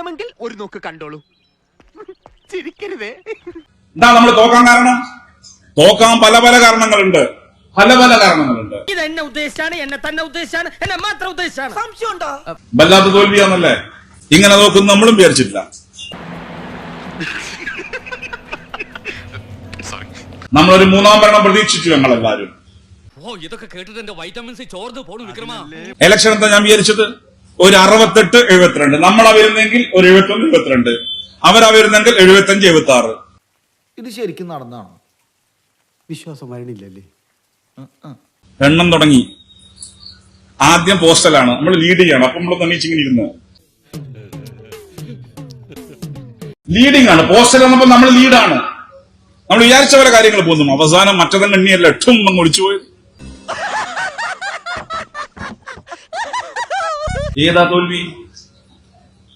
കാണണമെങ്കിൽ ഒരു നോക്ക് കണ്ടോളൂ. ചിരിക്കരുതേ. എന്താ നമ്മൾ തോക്കാൻ കാരണം? തോക്കാൻ പല പല കാരണങ്ങളുണ്ട്. ഇത് എന്നെ ഉദ്ദേശിച്ചാണ്, എന്നെ തന്നെ ഉദ്ദേശിച്ചാണ്, എന്നെ മാത്രം ഉദ്ദേശിച്ചാണ്. സംശയമുണ്ടോ? വല്ലാത്ത തോൽവിയാന്നല്ലേ ഇങ്ങനെ നോക്കും നമ്മളും വിചാരിച്ചിട്ടില്ല. നമ്മളൊരു മൂന്നാം ഭരണം പ്രതീക്ഷിച്ചു ഞങ്ങളെല്ലാരും. ഇതൊക്കെ കേട്ടിട്ട് എന്റെ വൈറ്റമിൻസ് ചോർന്ന് പോണു വിക്രമ. ഇലക്ഷൻ എന്താ ഞാൻ വിചാരിച്ചത്? ഒരു 68, 72. നമ്മളാ വരുന്നെങ്കിൽ ഒരു 71, 72. അവരാ വരുന്നെങ്കിൽ 75, 76. ഇത് ശരിക്കും നടന്നാണോ? വിശ്വാസം വരണില്ലല്ലേ? എണ്ണം തുടങ്ങി. ആദ്യം പോസ്റ്റലാണ്, നമ്മൾ ലീഡ് ചെയ്യണം. അപ്പൊ നമ്മൾ തന്നീച്ചിങ്ങനെ ഇരുന്ന് ലീഡിംഗ് ആണ്. പോസ്റ്റൽ വന്നപ്പോ നമ്മൾ ലീഡാണ്. നമ്മൾ വിചാരിച്ച പോലെ കാര്യങ്ങൾ പോകുന്നു. അവസാനം മറ്റതും എണ്ണിയല്ല, എട്ടും അങ്ങ് ഒളിച്ചുപോയത്. ഏതാ തോൽവി?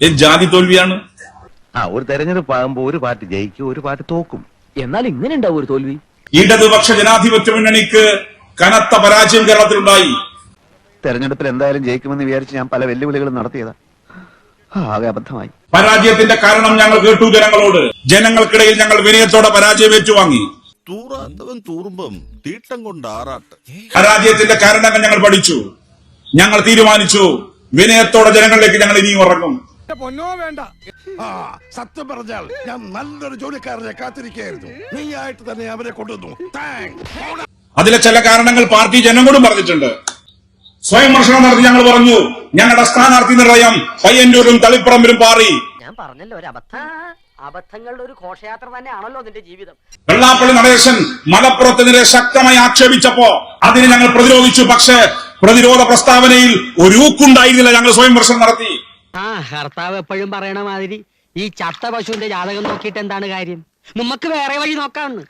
ഏത് ജാതി തോൽവിയാണ്? ഒരു തെരഞ്ഞെടുപ്പ് ആകുമ്പോ ഒരു പാർട്ടി ജയിക്കും, ഒരു പാർട്ടി തോക്കും. എന്നാൽ ഇങ്ങനെ ഉണ്ടാവും ഒരു തോൽവി. ഇടതുപക്ഷ ജനാധിപത്യ മുന്നണിക്ക് കനത്ത പരാജയം കേരളത്തിലുണ്ടായി. തെരഞ്ഞെടുപ്പിൽ എന്തായാലും ജയിക്കുമെന്ന് വിചാരിച്ച് ഞാൻ പല വെല്ലുവിളികളും നടത്തിയതാ. ആകെ അബദ്ധമായി. പരാജയത്തിന്റെ കാരണം ഞങ്ങൾ കേട്ടു ജനങ്ങളോട്. ജനങ്ങൾക്കിടയിൽ ഞങ്ങൾ വിനയത്തോടെ പരാജയം ഏറ്റുവാങ്ങി. തൂറുമ്പം തീട്ടം കൊണ്ട് ആറാട്ട്. പരാജയത്തിന്റെ കാരണങ്ങൾ ഞങ്ങൾ പഠിച്ചു. ഞങ്ങൾ തീരുമാനിച്ചു, വിനയത്തോടെ ജനങ്ങളിലേക്ക് ഞങ്ങൾ ഇനിയും ഇറങ്ങും. പൊന്നോ വേണ്ട. സത്യം പറഞ്ഞാൽ ഞാൻ നല്ലൊരു ജോലിക്കാരനെ കാത്തിരിക്കായിരുന്നു. നീയായിട്ട് തന്നെ അവരെ കൊണ്ടുവന്നു. അതിലെ ചില കാരണങ്ങൾ പാർട്ടി ജനങ്ങളോടും പറഞ്ഞിട്ടുണ്ട്. സ്വയം വിമർശനം നടത്തി ഞങ്ങൾ പറഞ്ഞു, ഞങ്ങളുടെ സ്ഥാനാർത്ഥി നിർണയം പയ്യന്നൂരും തളിപ്പറമ്പിലും പാറി. ഞാൻ പറഞ്ഞല്ലോ, ഒരു അബദ്ധങ്ങളുടെ ഒരു ഘോഷയാത്ര തന്നെയാണല്ലോ നിന്റെ ജീവിതം. വെള്ളാപ്പള്ളി നടേശൻ മലപ്പുറത്തിനെതിരെ ശക്തമായി ആക്ഷേപിച്ചപ്പോ അതിനെ ഞങ്ങൾ പ്രതിരോധിച്ചു. പക്ഷേ പ്രതിരോധ പ്രസ്താവനയിൽ ഒരു ഊക്കുണ്ടായിരുന്നില്ല. ഞങ്ങൾ സ്വയം വിമർശനം നടത്തി. ഭർത്താവ് എപ്പോഴും പറയണ മാതിരി ഈ ചത്ത പശുവിന്റെ ജാതകം നോക്കിയിട്ട് എന്താണ് കാര്യം? നമുക്ക് വേറെ വഴി നോക്കാമെന്ന്.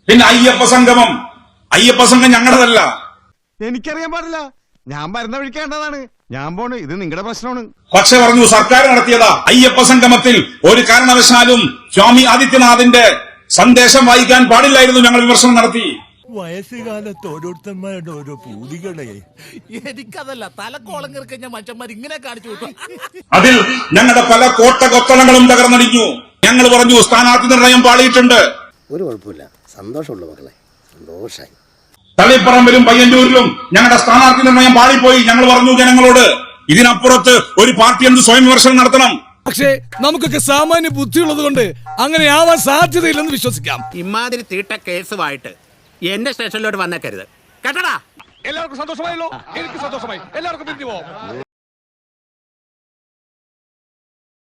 പിന്നെ അയ്യപ്പ സംഘം ഞങ്ങളുടേതല്ല. എനിക്കറിയാൻ പാടില്ല. ഞാൻ വരുന്ന വഴിക്കേണ്ടതാണ്. ഞാൻ പോണ്. ഇത് നിങ്ങളുടെ പ്രശ്നമാണ്. പക്ഷെ പറഞ്ഞു, സർക്കാർ നടത്തിയതാ അയ്യപ്പ സംഗമത്തിൽ ഒരു കാരണവശാലും സ്വാമി ആദിത്യനാഥിന്റെ സന്ദേശം വായിക്കാൻ പാടില്ലായിരുന്നു. ഞങ്ങൾ വിമർശനം നടത്തി. വയസ്സുകാലത്ത് ഓരോരുത്തന്മാരുടെ ഓരോ പൂതികളെ. എനിക്കതല്ല, തലക്കോളം കിറക്കഞ്ഞ മനുഷ്യന്മാർ ഇങ്ങനെ കാണിച്ചു വിട്ടു. അതിൽ ഞങ്ങളുടെ പല കൊത്തളങ്ങളും തകർന്നടിഞ്ഞു. ഞങ്ങൾ പറഞ്ഞു, സ്ഥാനാർത്ഥി നിർണയം പാളിയിട്ടുണ്ട്. ഒരു കുഴപ്പമില്ല, സന്തോഷമുള്ള മക്കളെ, സന്തോഷായി. തളിപ്പറമ്പിലും പയ്യന്നൂരിലും ഞങ്ങളുടെ സ്ഥാനാർത്ഥി നിർണയം പാളിപ്പോയി. ഞങ്ങൾ പറഞ്ഞു ജനങ്ങളോട്, ഇതിനപ്പുറത്ത് ഒരു പാർട്ടി എന്ത് സ്വയം വിമർശനം നടത്തണം. പക്ഷേ നമുക്കൊക്കെ സാമാന്യ ബുദ്ധിയുള്ളത് കൊണ്ട് അങ്ങനെ ആവാൻ സാധ്യതയില്ലെന്ന് വിശ്വസിക്കാം. ഇമാതിരി തീട്ട കേസുമായിട്ട് എന്റെ സ്റ്റേഷനിലോട്ട് വന്നേക്കരുത് കേട്ടടാ. എല്ലാവർക്കും സന്തോഷമായല്ലോ. എനിക്ക് സന്തോഷമായി. എല്ലാവർക്കും പിരിഞ്ഞു പോവാം.